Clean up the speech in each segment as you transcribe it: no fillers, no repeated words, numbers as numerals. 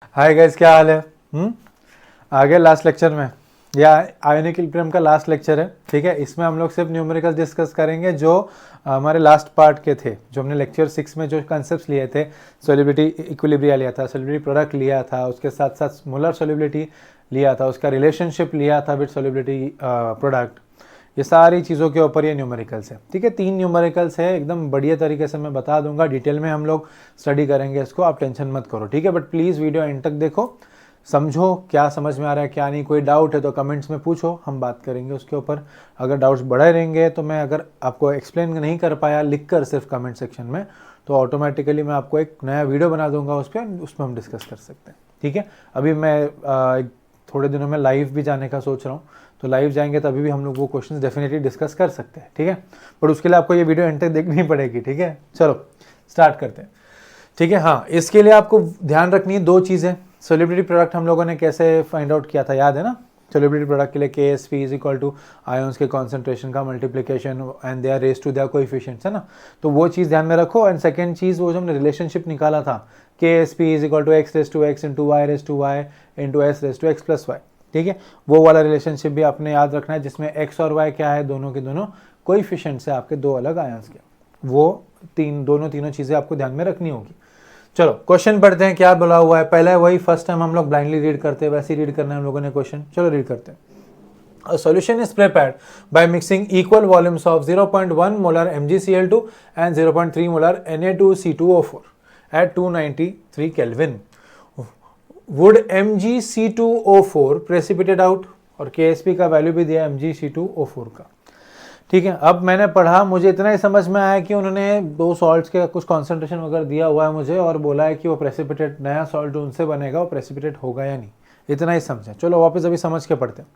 Hi guys, क्या हाल है। आगे लास्ट लेक्चर में या आयोनिक इक्विलिब्रियम का लास्ट लेक्चर है। ठीक है, इसमें हम लोग सिर्फ न्यूमेरिकल डिस्कस करेंगे जो हमारे लास्ट पार्ट के थे, जो हमने लेक्चर 6 में जो कॉन्सेप्ट्स लिए थे। सोलिबिलिटी इक्विलिब्रिया लिया था, सोलिबिलिटी प्रोडक्ट लिया था, उसके साथ साथ मोलर सोलिबिलिटी लिया था, उसका रिलेशनशिप लिया था विद सोलिबिलिटी प्रोडक्ट। ये सारी चीज़ों के ऊपर ये न्यूमेरिकल्स है। ठीक है, 3 न्यूमेरिकल्स है, एकदम बढ़िया तरीके से मैं बता दूंगा, डिटेल में हम लोग स्टडी करेंगे इसको, आप टेंशन मत करो। ठीक है, बट प्लीज़ वीडियो एंड तक देखो, समझो क्या समझ में आ रहा है क्या नहीं। कोई डाउट है तो कमेंट्स में पूछो, हम बात करेंगे उसके ऊपर। अगर डाउट्स बढ़े रहेंगे तो मैं अगर आपको एक्सप्लेन नहीं कर पाया लिख कर सिर्फ कमेंट सेक्शन में, तो ऑटोमेटिकली मैं आपको एक नया वीडियो बना दूंगा उस पर, उसमें हम डिस्कस कर सकते हैं। ठीक है, अभी मैं थोड़े दिनों में लाइव भी जाने का सोच रहा हूँ, तो लाइव जाएंगे तभी भी हम लोग वो क्वेश्चंस डेफिनेटली डिस्कस कर सकते हैं। ठीक है, बट उसके लिए आपको ये वीडियो एंड तक देखनी पड़ेगी। ठीक है, चलो स्टार्ट करते हैं। ठीक है, हाँ, इसके लिए आपको ध्यान रखनी है 2 चीज़ें। सोलिबिलिटी प्रोडक्ट हम लोगों ने कैसे फाइंड आउट किया था, याद है ना। सोलिबिलिटी प्रोडक्ट के लिए KSP is equal to ions के कॉन्सेंट्रेशन का multiplication and they are raise to their coefficients, है ना। तो वो चीज़ ध्यान में रखो। एंड सेकेंड चीज़, वो जो हमने रिलेशनशिप निकाला था, KSP is equal to x raise to x into y raise to y into s raise to x plus y। ठीक है, वो वाला रिलेशनशिप भी आपने याद रखना है, जिसमें x और y क्या है, दोनों के दोनों कोएफिशिएंट्स है आपके 2 अलग आयंस के। वो तीनों चीज़ें आपको ध्यान में रखनी होगी। चलो क्वेश्चन पढ़ते हैं, क्या बोला हुआ है। पहला है वही, फर्स्ट टाइम हम लोग ब्लाइंडली रीड करते हैं, वैसे ही रीड करना है हम लोगों ने क्वेश्चन। चलो रीड करते हैं। A solution is prepared by mixing equal volumes of 0.1 molar MgCl2 and 0.3 molar Na2C2O4 at 293 Kelvin. Would MgC2O4 precipitate out? और KSP का वैल्यू भी दिया MgC2O4 का। ठीक है, अब मैंने पढ़ा, मुझे इतना ही समझ में आया कि उन्होंने 2 सॉल्ट्स के कुछ कॉन्सेंट्रेशन वगैरह दिया हुआ है मुझे, और बोला है कि वो प्रेसिपिटेट, नया सॉल्ट जो उनसे बनेगा वो प्रेसिपिटेट होगा या नहीं, इतना ही समझे। चलो वापस अभी समझ के पढ़ते हैं।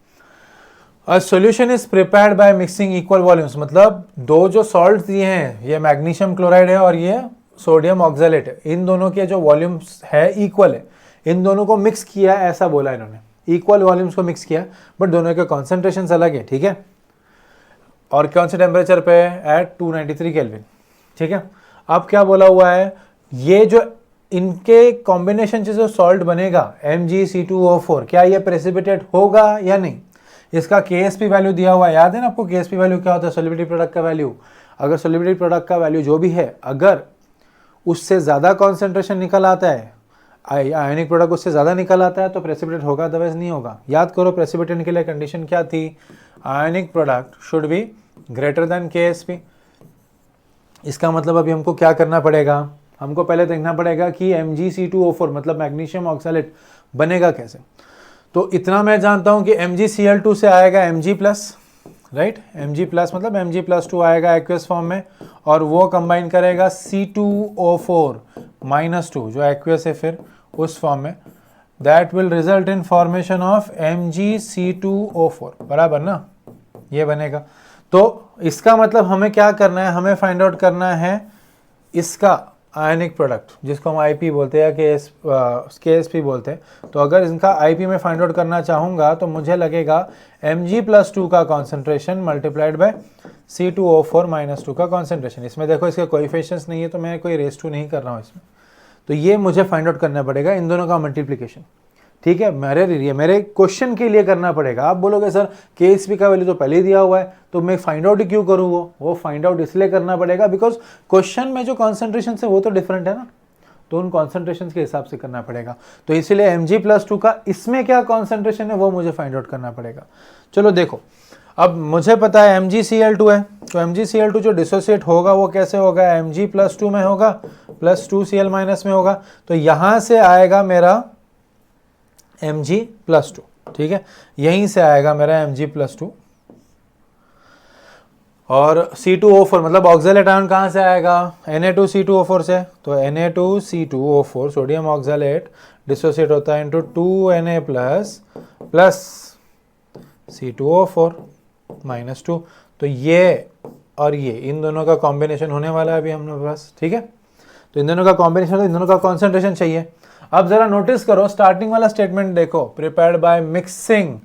A solution is prepared by mixing equal volumes, मतलब 2 जो सॉल्ट दिए हैं, ये मैग्नीशियम क्लोराइड है और ये सोडियम ऑक्सैलेट है, इन दोनों के जो वॉल्यूम्स है इक्वल है, इन दोनों को मिक्स किया, ऐसा बोला इन्होंने। इक्वल वॉल्यूम्स को मिक्स किया, बट दोनों के कॉन्सेंट्रेशन अलग है। ठीक है, और कौन से टेम्परेचर पे, एट 293 केल्विन। ठीक है, अब क्या बोला हुआ है, ये जो इनके कॉम्बिनेशन से जो सॉल्ट बनेगा MgC2O4, क्या ये प्रेसिपिटेट होगा या नहीं। इसका KSP वैल्यू दिया हुआ है, याद है ना आपको KSP वैल्यू क्या होता है, सोलिबिलिटी प्रोडक्ट का वैल्यू। अगर सोलिबिलिटी प्रोडक्ट का वैल्यू जो भी है, अगर उससे ज़्यादा कॉन्सेंट्रेशन निकल आता है, आयोनिक प्रोडक्ट उससे ज़्यादा निकल आता है, तो प्रेसिपिटेट होगा, अदरवाइज नहीं होगा। याद करो प्रेसिपिटेंट के लिए कंडीशन क्या थी, ionic product should be greater than KSP। इसका मतलब अभी हमको क्या करना पड़ेगा, हमको पहले देखना पड़ेगा कि MgC2O4 मतलब मैग्नीशियम ऑक्सैलेट बनेगा कैसे। तो इतना मैं जानता हूं कि MgCl2 से आएगा Mg plus, right, Mg plus मतलब Mg+2 आएगा एक्वियस फॉर्म में, और वो कंबाइन करेगा C2O4 -2 जो एक्वियस है फिर उस फॉर्म में, that will result in formation of MgC2O4, बराबर ना, ये बनेगा। तो इसका मतलब हमें क्या करना है, हमें फाइंड आउट करना है इसका आयनिक प्रोडक्ट, जिसको हम IP बोलते हैं या KSP बोलते हैं। तो अगर इनका IP में फाइंड आउट करना चाहूँगा तो मुझे लगेगा Mg+2 का कॉन्सेंट्रेशन मल्टीप्लाइड बाय C2O4 -2 का कॉन्सेंट्रेशन। इसमें देखो इसके कोएफिशिएंट्स नहीं है, तो मैं कोई रेस टू नहीं कर रहा हूँ इसमें, तो ये मुझे फाइंड आउट करना पड़ेगा, इन दोनों का मल्टीप्लिकेशन। ठीक है, मेरे क्वेश्चन के लिए करना पड़ेगा। आप बोलोगे सर KSP का वैल्यू तो पहले ही दिया हुआ है, तो मैं फाइंड आउट ही क्यों करूँ। वो फाइंड आउट इसलिए करना पड़ेगा बिकॉज क्वेश्चन में जो कॉन्सेंट्रेशन है वो तो डिफरेंट है ना, तो उन कॉन्सेंट्रेशन के हिसाब से करना पड़ेगा। तो इसीलिए Mg+2 का इसमें क्या कॉन्सेंट्रेशन है वो मुझे फाइंड आउट करना पड़ेगा। चलो देखो, अब मुझे पता है MgCl2 है, तो MgCl2 जो डिसोसिएट होगा वो कैसे होगा, Mg+2 में होगा प्लस 2Cl- में होगा, तो यहाँ से आएगा मेरा Mg+2। ठीक है, यहीं से आएगा मेरा Mg+2, और C2O4 मतलब ऑक्सैलेट आयन कहाँ से आएगा, Na2C2O4 से, तो Na2C2O4 सोडियम ऑक्सैलेट डिसोसिएट होता है इंटू 2Na प्लस C2O4 -2, तो ये और ये इन दोनों का कॉम्बिनेशन होने वाला है अभी हम लोग पास। ठीक है, तो इन दोनों का कॉम्बिनेशन, इन दोनों का कॉन्सेंट्रेशन चाहिए। अब जरा नोटिस करो स्टार्टिंग वाला स्टेटमेंट देखो, prepared by mixing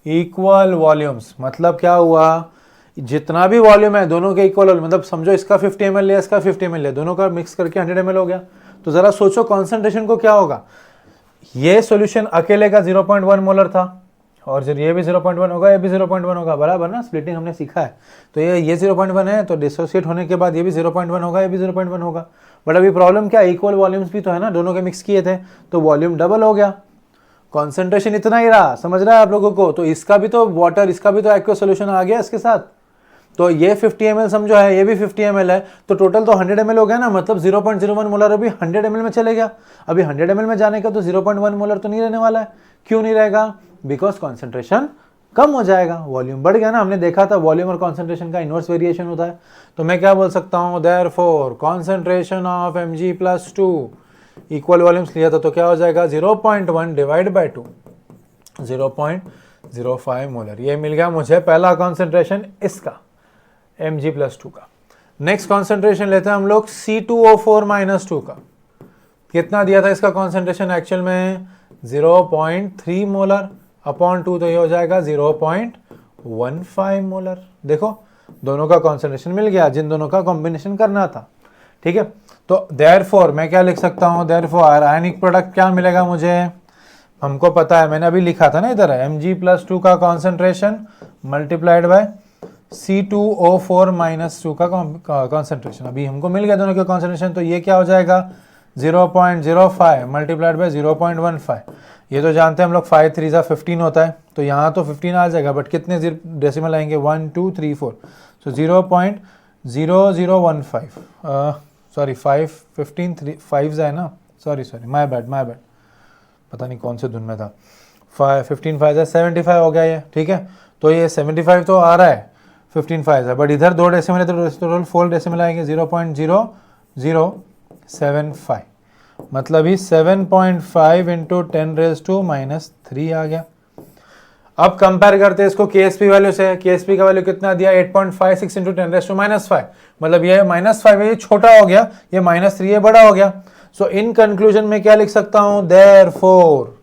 equal volumes, मतलब क्या हुआ, जितना भी वॉल्यूम है दोनों के इक्वल वॉल्यूम, मतलब समझो इसका 50 ml लिया, इसका 50 ml लिया, दोनों का मिक्स करके 100 ml हो गया। तो जरा सोचो कॉन्सेंट्रेशन को क्या होगा, ये सॉल्यूशन अकेले का 0.1 मोलर था और जब ये भी 0.1 होगा, ये भी 0.1 होगा, बराबर ना, स्प्लिटिंग हमने सीखा है। तो ये 0.1 है, तो डिसोसिएट होने के बाद ये भी 0.1 होगा, ये भी 0.1 होगा। बट अभी प्रॉब्लम क्या, इक्वल वॉल्यूम्स भी तो है ना, दोनों के मिक्स किए थे, तो वॉल्यूम डबल हो गया, कॉन्सेंट्रेशन इतना ही रहा, समझ रहा है आप लोगों को। तो इसका भी तो वाटर, इसका भी तो एक्वस सोल्यूशन आ गया इसके साथ। तो ये 50 ml समझो है, ये भी 50 ml है, तो टोटल तो 100 ml हो गया ना, मतलब 0.01 मोलर अभी 100 ml में चले गया। अभी 100 ml में जाने का तो 0.1 मोलर तो नहीं रहने वाला है। क्यों नहीं रहेगा? बिकॉज कॉन्सेंट्रेशन कम हो जाएगा, वॉल्यूम बढ़ गया ना। हमने देखा था वॉल्यूम और कॉन्सेंट्रेशन का इनवर्स वेरिएशन होता है। तो मैं क्या बोल सकता हूँ, therefore concentration of Mg+2 equal volumes लिया था तो क्या हो जाएगा, 0.1 डिवाइड बाई 2, 0.05 मोलर। ये मिल गया मुझे पहला कॉन्सेंट्रेशन इसका Mg+2 का। नेक्स्ट कॉन्सेंट्रेशन लेते हैं हम लोग C2O4-2 का। कितना दिया था इसका कॉन्सेंट्रेशन एक्चुअल में, 0.3 मोलर अपॉन 2, तो ये हो जाएगा 0.15 मोलर। देखो दोनों का कॉन्सेंट्रेशन मिल गया, जिन दोनों का कॉम्बिनेशन करना था, ठीक है। तो देयरफॉर मैं क्या लिख सकता हूँ, देयरफॉर आयनिक प्रोडक्ट क्या मिलेगा मुझे, हमको पता है, मैंने अभी लिखा था ना इधर, Mg+2 का कॉन्सेंट्रेशन मल्टीप्लाइड बाय C2O4-2 का कॉन्सेंट्रेशन। अभी हमको मिल गया दोनों के कॉन्सेंट्रेशन, तो ये क्या हो जाएगा, 0.05 मल्टीप्लाइड बाय 0.15। ये तो जानते हैं हम लोग, 5 3 15 होता है, तो यहाँ तो 15 आ जाएगा, बट कितने डेसिमल आएंगे, 1 2 3 4, सो 0.0015, सॉरी 5 15 3 5 है ना, सॉरी माय बैड, पता नहीं कौन से धुन में था। 15 5 75 हो गया ये, ठीक है। तो ये 75 तो आ रहा है, 15 5 है, बट इधर 2 डेसिमल है तो टोटल 4 डेसिमल आएंगे, 0.0075, मतलब ही 7.5 इंटू 10⁻³ आ गया। अब कंपेयर करते हैं इसको KSP वैल्यू से। KSP का वैल्यू कितना दिया, 8.56 इंटू 10⁻⁻5, मतलब ये -5 है, ये छोटा हो गया, ये -3 ये बड़ा हो गया। सो इन कंक्लूजन में क्या लिख सकता हूं, देयरफॉर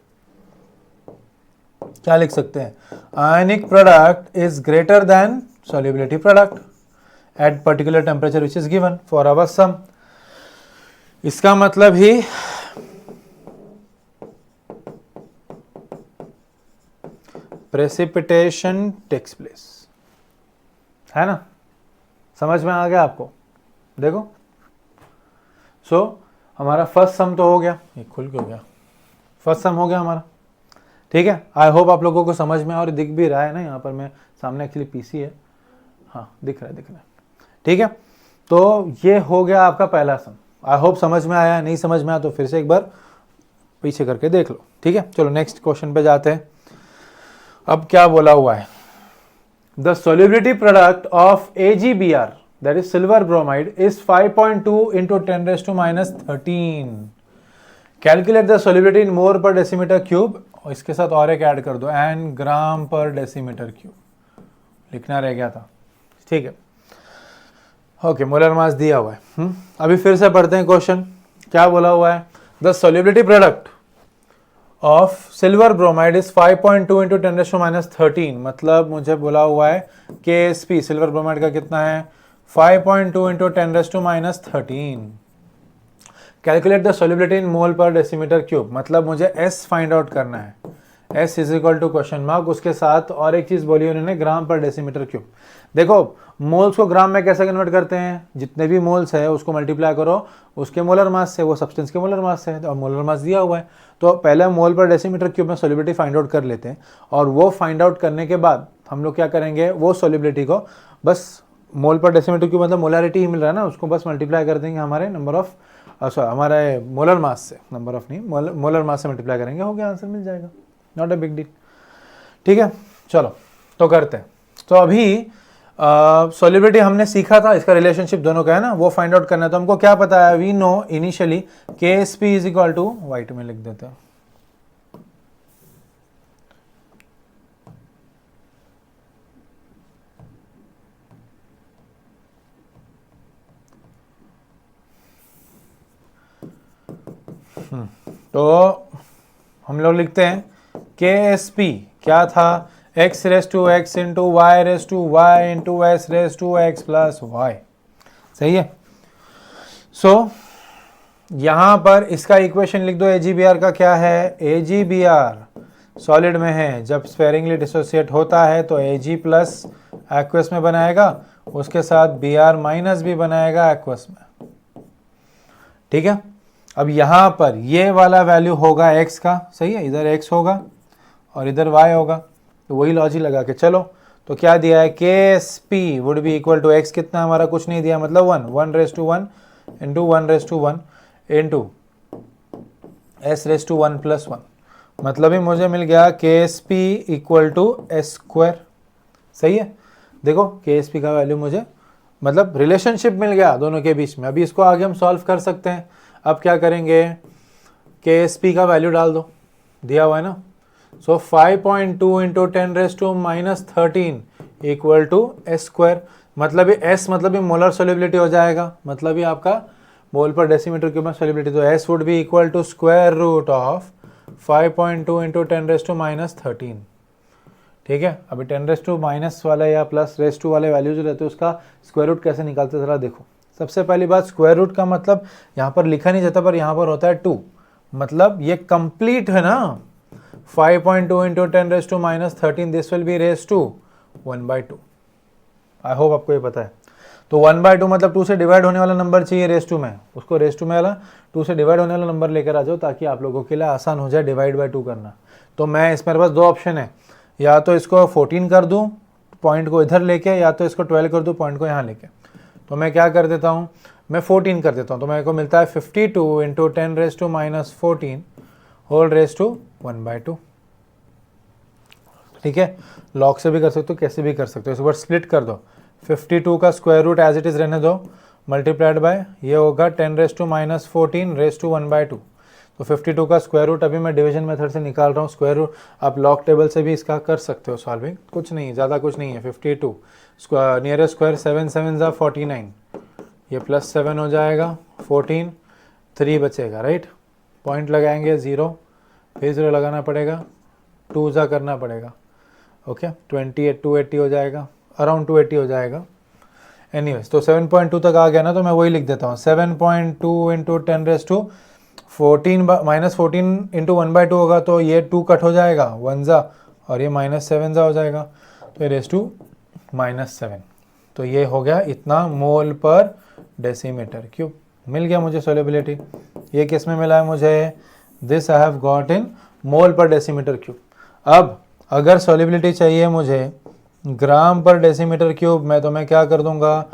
क्या लिख सकते हैं, आयनिक product is greater then solubility product at particular temperature which is given for our sum। इसका मतलब ही precipitation takes place, है ना, समझ में आ गया आपको। देखो हमारा फर्स्ट सम तो हो गया, ये खुल के हो गया, फर्स्ट सम हो गया हमारा, ठीक है। आई होप आप लोगों को समझ में और दिख भी रहा है ना, यहाँ पर मैं सामने एक्चुअली पीसी है, हाँ दिख रहा है, ठीक है। तो ये हो गया आपका पहला सम। आई होप समझ में आया, नहीं समझ में आया तो फिर से एक बार पीछे करके देख लो, ठीक है। चलो नेक्स्ट क्वेश्चन पे जाते हैं। अब क्या बोला हुआ है, the solubility product of AgBr that is silver bromide is 5.2 into 10⁻13। Calculate the solubility in mole पर डेसीमीटर क्यूब, और इसके साथ और एक ऐड कर दो, एन ग्राम पर डेसीमीटर क्यूब, लिखना रह गया था, ठीक है। ओके, मोलर मास दिया हुआ है। अभी फिर से पढ़ते हैं क्वेश्चन, क्या बोला हुआ है, the solubility product of silver bromide is 5.2 into 10⁻13, मतलब मुझे बोला हुआ है KSP सिल्वर ब्रोमाइड का कितना है, 5.2 into 10⁻13। Calculate the solubility in mole पर डेसीमीटर क्यूब, मतलब मुझे S फाइंड आउट करना है, S is equal to question mark, उसके साथ और एक चीज बोली उन्होंने, ग्राम पर डेसीमीटर क्यूब। देखो मोल्स को ग्राम में कैसे कन्वर्ट करते हैं, जितने भी मोल्स है उसको मल्टीप्लाई करो उसके मोलर मास से, वो सब्सटेंस के मोलर मास से है, और मोलर मास दिया हुआ है, तो पहले मोल पर डेसीमीटर क्यूब में सोल्युबिलिटी फाइंड आउट कर लेते हैं, और वो फाइंड आउट करने के बाद हम लोग क्या करेंगे, वो सोल्युबिलिटी को बस मोल पर डेसीमीटर क्यूब मतलब मोलारिटी ही मिल रहा है ना, उसको बस मल्टीप्लाई कर देंगे हमारे नंबर ऑफ हमारे मोलर मास से, नंबर ऑफ नहीं मोलर मास से मल्टीप्लाई करेंगे, हो गया, आंसर मिल जाएगा, नॉट अ बिग डील, ठीक है। चलो तो करते हैं। तो अभी सोल्युबिलिटी हमने सीखा था, इसका रिलेशनशिप दोनों का है ना, वो फाइंड आउट करना है। तो हमको क्या पता है, we know initially KSP is equal to, white में लिख देते हैं, तो हम लोग लिखते हैं KSP क्या था, x⁻x into y⁻y into s⁻x plus y, सही है। सो यहाँ पर इसका इक्वेशन लिख दो, AgBr का क्या है, AgBr सॉलिड में है, जब स्पेरिंगली डिसोसिएट होता है तो Ag प्लस एक्वस में बनाएगा, उसके साथ Br माइनस भी बनाएगा एक्वस में। ठीक है, अब यहाँ पर ये वाला वैल्यू होगा x का, सही है, इधर x होगा और इधर y होगा, तो वही लॉजिक लगा के चलो। तो क्या दिया है, KSP would be equal to x, कितना हमारा कुछ नहीं दिया, मतलब 1 इंटू 1 इंटू s⁻1 + 1, मतलब ही मुझे मिल गया KSP equal to s square. सही है, देखो KSP का वैल्यू मुझे मतलब रिलेशनशिप मिल गया दोनों के बीच में। अभी इसको आगे हम सॉल्व कर सकते हैं। अब क्या करेंगे, KSP का वैल्यू डाल दो, दिया हुआ है ना। So 5.2 into 10⁻⁻13 equal to s square, मतलब ये s मतलब ये मोलर सोल्युबिलिटी हो जाएगा, मतलब ये आपका मोल पर डेसीमीटर क्यूब में सोल्युबिलिटी। तो s would be equal to square root of 5.2 into 10⁻⁻13। ठीक है, अभी 10⁻⁻ वाला या +⁻² वाले वैल्यू जो रहते हैं उसका स्क्वायर रूट कैसे निकालते हैं जरा देखो। सबसे पहली बात, स्क्वायर रूट का मतलब यहाँ पर लिखा नहीं जाता, पर यहाँ पर होता है 2, मतलब ये कंप्लीट है ना। 5.2 into 10⁻⁻13 this will be raise to 1/2। I hope आपको ये पता है। तो 1/2 मतलब 2 से डिवाइड होने वाला नंबर चाहिए रेज टू में, उसको रेज टू में वाला 2 से डिवाइड होने वाला नंबर लेकर आ जाओ, ताकि आप लोगों के लिए आसान हो जाए डिवाइड बाय 2 करना। तो मैं इसमें मेरे पास दो ऑप्शन है, या तो इसको 14 कर दूं पॉइंट को इधर लेके, या तो इसको 12 कर दूं पॉइंट को यहाँ लेके। तो मैं क्या कर देता हूँ, मैं 14 कर देता हूँ, तो मेरे को मिलता है 52 इंटू 10⁻⁻14 होल रेज टू 1/2। ठीक है, लॉग से भी कर सकते हो, कैसे भी कर सकते हो। इस बार स्प्लिट कर दो, 52 का square root as it is रहने दो, मल्टीप्लाइड बाय ये होगा 10⁻⁻14 रेज टू 1/2। तो 52 का स्क्वायर रूट अभी मैं डिवीजन मेथड से निकाल रहा हूँ। स्क्वायर रूट आप लॉग टेबल से भी इसका कर सकते हो सॉल्विंग, कुछ नहीं ज़्यादा कुछ नहीं है। 52 नियरेस्ट स्क्वायर 7 7 ज़ा 49, ये +7 हो जाएगा, 14 3 बचेगा, राइट। पॉइंट लगाएंगे 0, फिर 0 लगाना पड़ेगा, 2 ज़ा करना पड़ेगा, ओके 28 280 हो जाएगा, अराउंड 280 हो जाएगा। एनीवेज, तो 7.2 तक आ गया ना, तो मैं वही लिख देता हूँ 7.2 इंटू 10⁻14 -14 इंटू 1/2 होगा, तो ये 2 कट हो जाएगा 1 ज़ा, और ये -7 ज़ा हो जाएगा, तो ये रेज टू -7। तो ये हो गया इतना मोल पर डेसीमीटर क्यूब। मिल गया मुझे सोल्युबिलिटी। ये किस में मिला है मुझे, this I have got in mole पर डेसीमीटर क्यूब। अब अगर सोल्युबिलिटी चाहिए मुझे ग्राम पर डेसीमीटर क्यूब में, तो मैं क्या कर दूंगा,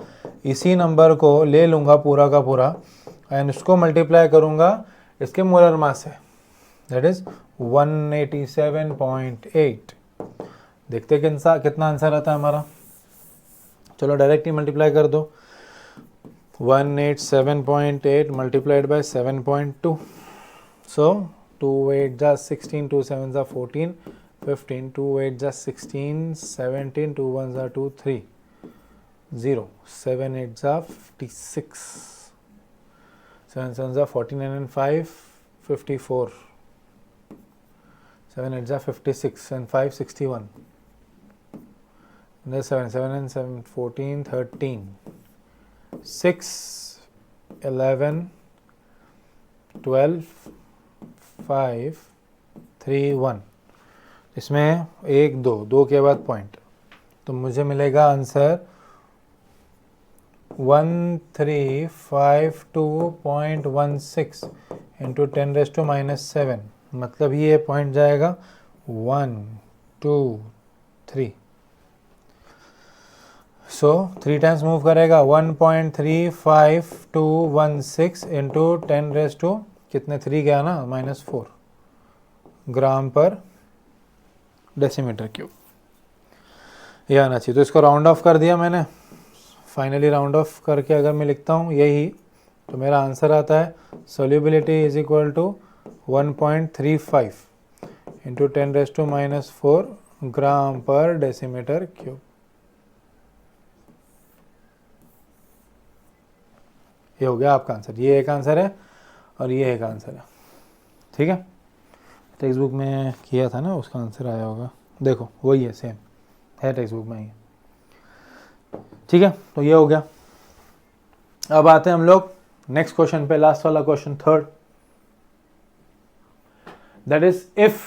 इसी नंबर को ले लूँगा पूरा का पूरा एंड उसको मल्टीप्लाई करूँगा इसके मोलर मास से, दैट इज 187.8। देखते कितना आंसर आता है हमारा। चलो डायरेक्ट ही मल्टीप्लाई कर दो, 187.8 मल्टीप्लाइड बाय 7.2, सो 2 8 जा 16, 2 7 जा 14, 15, 2 8 जा 16, 17, 2 1 जा 2 3 0, 7 8 जा 56, 7 7 जा 49 and 5 54, 7 8 जा 56 and 5 61, and 7 7 and 7 14 13, 6 11 12 5 3 1, इसमें 1 2 के बाद पॉइंट, तो मुझे मिलेगा आंसर 1352.16 इंटू 10⁻⁻7, मतलब ये पॉइंट जाएगा 1 2 3, सो 3 टाइम्स मूव करेगा, 1.35216 इंटू 10⁻⁻, कितने 3 गया ना, -4 ग्राम पर डेसीमीटर क्यूब, ये आना चाहिए। तो इसको राउंड ऑफ कर दिया मैंने, फाइनली राउंड ऑफ करके अगर मैं लिखता हूँ यही, तो मेरा आंसर आता है solubility is equal to 1.35 into 10⁻⁻4 gram पर डेसीमीटर क्यूब। ये हो गया आपका आंसर। ये एक आंसर है और ये एक आंसर है, ठीक है। टेक्स्ट बुक में किया था ना, उसका आंसर आया होगा, देखो वही है, सेम है टेक्स्ट बुक में ही, ठीक है। तो ये हो गया। अब आते हैं हम लोग नेक्स्ट क्वेश्चन पे, लास्ट वाला question, third, that is if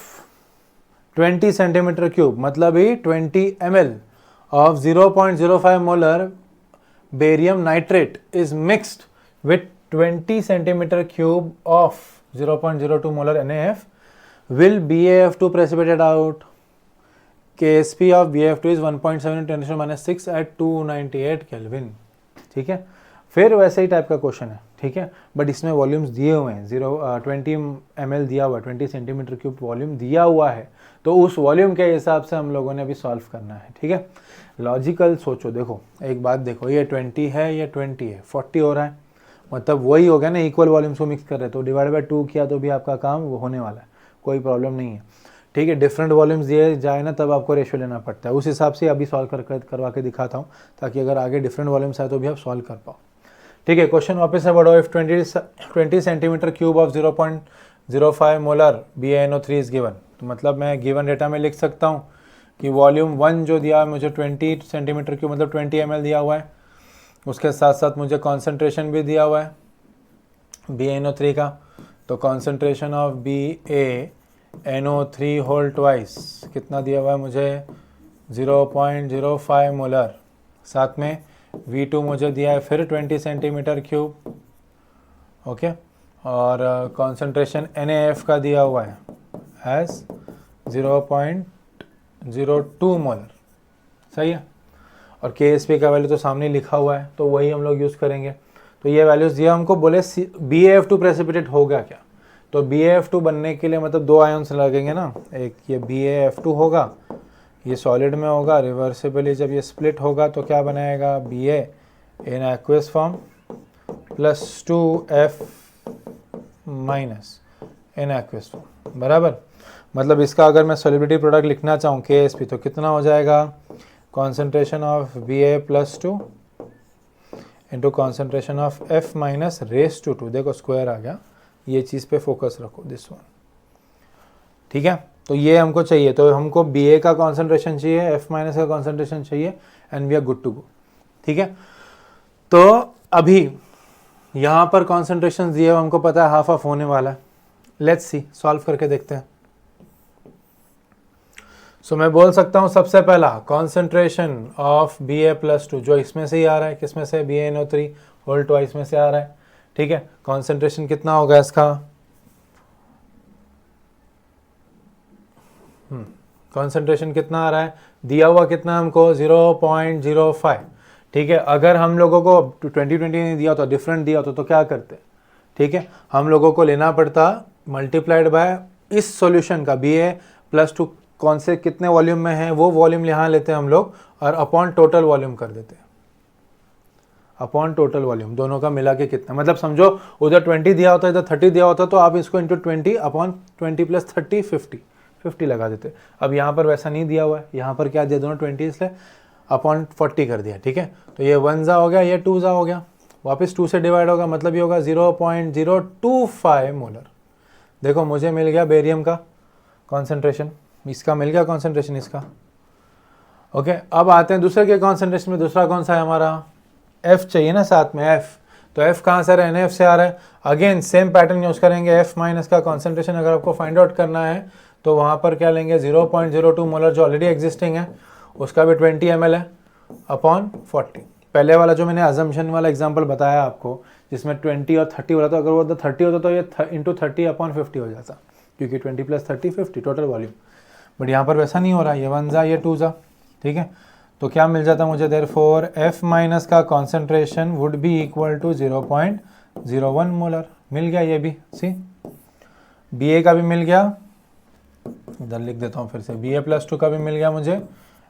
20 centimetre cube मतलब ही 20 ml of 0.05 molar barium nitrate is mixed with 20 centimeter cube of 0.02 molar NaF, will BaF2 precipitated out? KSP of BaF2 is 1.7 × 10⁻⁶ at 298 Kelvin. ठीक है, फिर वैसे ही type का question है, ठीक है, but इसमें वॉल्यूम्स दिए हुए हैं, 20 ml दिया हुआ है, 20 सेंटीमीटर क्यूब वॉल्यूम दिया हुआ है, तो उस वॉल्यूम के हिसाब से हम लोगों ने अभी सॉल्व करना है, ठीक है। लॉजिकल सोचो, देखो एक बात देखो, ये 20 है, ये 20 है, 40 हो रहा है, मतलब वही हो गया ना, इक्वल वॉल्यूम्स को मिक्स कर रहे हैं, तो डिवाइड बाय 2 किया तो भी आपका काम वो होने वाला है, कोई प्रॉब्लम नहीं है, ठीक है। डिफरेंट वॉल्यूम्स दिए जाए ना तब आपको रेशियो लेना पड़ता है, उस हिसाब से अभी सॉल्व करवा के दिखाता हूँ, ताकि अगर आगे डिफरेंट वॉल्यूम्स आए तो भी आप सॉल्व कर पाओ, ठीक है। क्वेश्चन वापस से बढ़ो, if 20 centimetre cube of 0.05 molar BaNO3 is given, तो मतलब मैं गिवन डेटा में लिख सकता हूँ कि वॉल्यूम 1 जो दिया है मुझे 20 सेंटीमीटर क्यूब मतलब 20 ml दिया हुआ है, उसके साथ साथ मुझे कॉन्सेंट्रेशन भी दिया हुआ है BaNO3 का, तो concentration of BaNO3 whole twice कितना दिया हुआ है मुझे 0.05 मोलर, साथ में V2 मुझे दिया है फिर 20 सेंटीमीटर क्यूब, ओके, और कॉन्सेंट्रेशन NaF का दिया हुआ है एज 0.02 मोलर, सही है, और KSP का वैल्यू तो सामने लिखा हुआ है, तो वही हम लोग यूज़ करेंगे। तो ये वैल्यूज़ दिया, हमको बोले BaF2 प्रेसिपिटेट होगा क्या, तो BaF2 बनने के लिए मतलब 2 आयन्स लगेंगे ना, एक ये BaF2 होगा, ये सॉलिड में होगा, रिवर्सिबली जब ये स्प्लिट होगा तो क्या बनाएगा Ba in aqueous form plus 2F minus in aqueous form, बराबर। मतलब इसका अगर मैं सॉलिबिलिटी प्रोडक्ट लिखना चाहूँ KSP, तो कितना हो जाएगा, concentration of Ba plus 2 into concentration of F minus raise to 2, देखो स्क्वायर आ गया, ये चीज़ पे फोकस रखो, दिस वन, ठीक है। तो ये हमको चाहिए, तो हमको Ba का कॉन्सेंट्रेशन चाहिए, F माइनस का कॉन्सेंट्रेशन चाहिए, and we are good to go, ठीक है। तो अभी यहाँ पर कॉन्सेंट्रेशन दिए, हमको पता है हाफ ऑफ होने वाला है, लेट्स सी सॉल्व करके देखते हैं। सो मैं बोल सकता हूँ सबसे पहला कॉन्सेंट्रेशन ऑफ Ba प्लस 2 जो इसमें से ही आ रहा है, किसमें से, BaNO3 होल ट्वाइस में से आ रहा है, ठीक है। कॉन्सेंट्रेशन कितना होगा इसका, कॉन्सेंट्रेशन कितना आ रहा है, दिया हुआ कितना हमको 0.05, ठीक है। अगर हम लोगों को 20 नहीं दिया होता, डिफरेंट दिया होता तो क्या करते, ठीक है, हम लोगों को लेना पड़ता मल्टीप्लाइड बाय इस सॉल्यूशन का Ba प्लस 2 कौन से कितने वॉल्यूम में है वो वॉल्यूम यहाँ लेते हैं हम लोग, और अपॉन टोटल वॉल्यूम कर देते हैं, अपॉन टोटल वॉल्यूम दोनों का मिला के कितना, मतलब समझो उधर 20 दिया होता है, इधर 30 दिया होता, तो आप इसको इंटू 20 अपॉन 20 प्लस 30 50 लगा देते। अब यहाँ पर वैसा नहीं दिया हुआ है, यहाँ पर क्या दिया, दोनों 20 इसलिए अपॉन 40 कर दिया, ठीक है। तो ये 1 ज़ा हो गया, ये 2 ज़ा हो गया, वापस 2 से डिवाइड होगा, मतलब ये होगा 0.025 मोलर। देखो मुझे मिल गया बेरियम का कॉन्सेंट्रेशन, इसका मिल गया कॉन्सेंट्रेशन इसका, ओके। अब आते हैं दूसरे के कॉन्सेंट्रेशन में, दूसरा कौन सा है हमारा, F चाहिए ना साथ में, F, तो F कहाँ से आ रहा है, NF से आ रहा है, अगेन सेम पैटर्न यूज करेंगे, F माइनस का कॉन्सेंट्रेशन अगर आपको फाइंड आउट करना है तो वहाँ पर क्या लेंगे, 0.02 मोलर जो ऑलरेडी एग्जिस्टिंग है, उसका भी 20 ml है अपॉन 40। पहले वाला जो मैंने अजम्पशन वाला एग्जांपल बताया आपको, जिसमें 20 और 30 वाला, तो अगर वो 30 होता तो ये इंटू 30 अपॉन 50 हो जाता, क्योंकि 20 प्लस 30 50 टोटल वॉल्यूम, बट यहाँ पर वैसा नहीं हो रहा, ये 1 ज़ा ये 2 ज़ा, ठीक है। तो क्या मिल जाता मुझे, देयरफॉर F माइनस का concentration would be equal to 0.01 molar, मिल गया ये भी, सी Ba का भी मिल गया, इधर लिख देता हूँ फिर से, Ba प्लस 2 का भी मिल गया मुझे,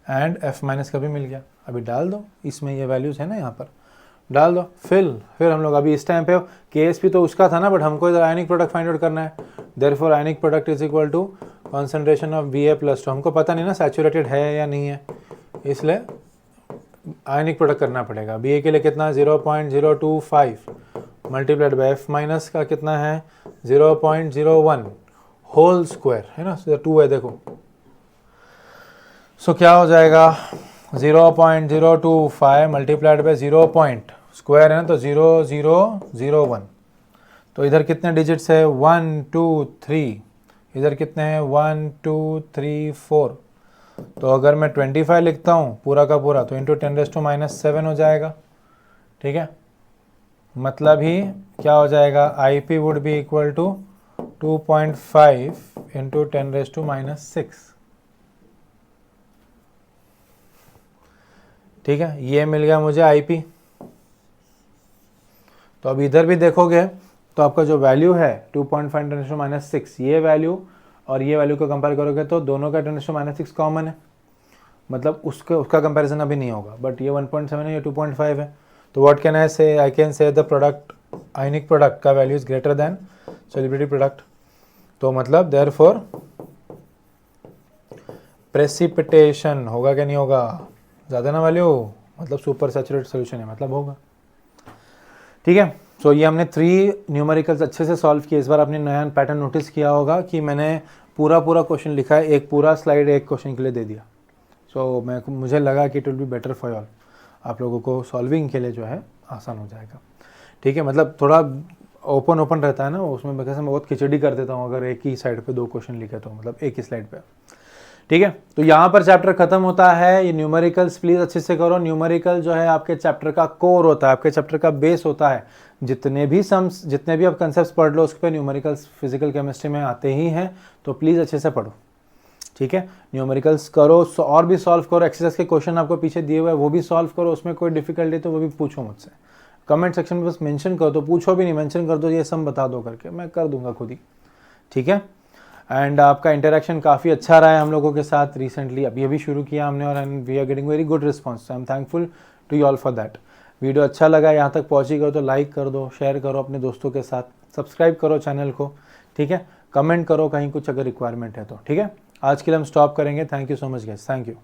एंड F माइनस का भी मिल गया। अभी डाल दो, इसमें ये वैल्यूज़ है ना, यहाँ पर डाल दो, फिर हम लोग अभी इस टाइम पे KSP तो उसका था ना, बट हमको इधर आयनिक प्रोडक्ट फाइंड आउट करना है, therefore ionic product is equal to concentration of Ba plus 2, हमको पता नहीं ना सैचुरेटेड है या नहीं है, इसलिए आयनिक प्रोडक्ट करना पड़ेगा। Ba के लिए कितना, 0.025 मल्टीप्लाइड बाय F माइनस का कितना है 0.01 होल स्क्वायर, है ना, 2 है देखो, सो क्या हो जाएगा 0.025 मल्टीप्लाइड बाय 0. स्क्वायर है ना, तो 0 0 0 1, तो इधर कितने डिजिट्स है 1 2 3, इधर कितने हैं 1 2 3 4, तो अगर मैं 25 लिखता हूँ पूरा का पूरा तो इंटू 10⁻⁻7 हो जाएगा। ठीक है, मतलब ही क्या हो जाएगा, I P would be equal to 2.5 into 10⁻⁻6। ठीक है, ये मिल गया मुझे आई पी। तो अब इधर भी देखोगे तो आपका जो वैल्यू है 2.5 10⁻⁻6, ये वैल्यू और ये वैल्यू को कंपेयर करोगे तो दोनों का 10⁻⁻6 कॉमन है, मतलब उसका कंपैरिजन अभी नहीं होगा, बट ये 1.7 है, ये 2.5 है। तो what can I say, I can say the product, ionic product का value is greater than solubility product. तो मतलब देयरफॉर प्रेसिपिटेशन होगा क्या नहीं होगा, ज़्यादा ना वैल्यू, मतलब सुपर सैचुरेटेड सोल्यूशन है, मतलब होगा। ठीक है, सो ये हमने 3 न्यूमेरिकल्स अच्छे से सॉल्व किए। इस बार आपने नया पैटर्न नोटिस किया होगा कि मैंने पूरा क्वेश्चन लिखा है, एक पूरा स्लाइड एक क्वेश्चन के लिए दे दिया। सो मुझे लगा कि it will be better for all, आप लोगों को सॉल्विंग के लिए जो है आसान हो जाएगा। ठीक है, मतलब थोड़ा ओपन रहता है ना उसमें, मैं बहुत खिचड़ी कर देता हूँ अगर एक ही साइड पे 2 क्वेश्चन लिखे तो, मतलब एक ही स्लाइड पे। ठीक है, तो यहाँ पर चैप्टर खत्म होता है। ये न्यूमेरिकल्स प्लीज़ अच्छे से करो। न्यूमेरिकल जो है आपके चैप्टर का कोर होता है, आपके चैप्टर का बेस होता है। जितने भी आप कंसेप्ट पढ़ लो उस पर न्यूमेरिकल्स फिजिकल केमिस्ट्री में आते ही हैं, तो प्लीज़ अच्छे से पढ़ो। ठीक है, न्यूमेरिकल्स करो, और भी सॉल्व करो, एक्सरसाइज के क्वेश्चन आपको पीछे दिए हुए हैं वो भी सॉल्व करो, उसमें कोई डिफिकल्टी तो वो भी पूछो मुझसे, कमेंट सेक्शन में बस मेंशन कर दो, पूछो भी नहीं, मेंशन कर दो, ये सब बता दो करके, मैं कर दूंगा खुद ही। ठीक है, एंड आपका इंटरेक्शन काफ़ी अच्छा रहा है हम लोगों के साथ रिसेंटली, अभी शुरू किया हमने, और we are getting very good response, I am thankful to you all for that. Video अच्छा लगा, यहाँ तक पहुँची गए तो लाइक कर दो, शेयर करो अपने दोस्तों के साथ, सब्सक्राइब करो चैनल को। ठीक है, कमेंट करो कहीं कुछ अगर रिक्वायरमेंट है तो। ठीक है, आज के लिए हम स्टॉप करेंगे। Thank you so much guys, thank you.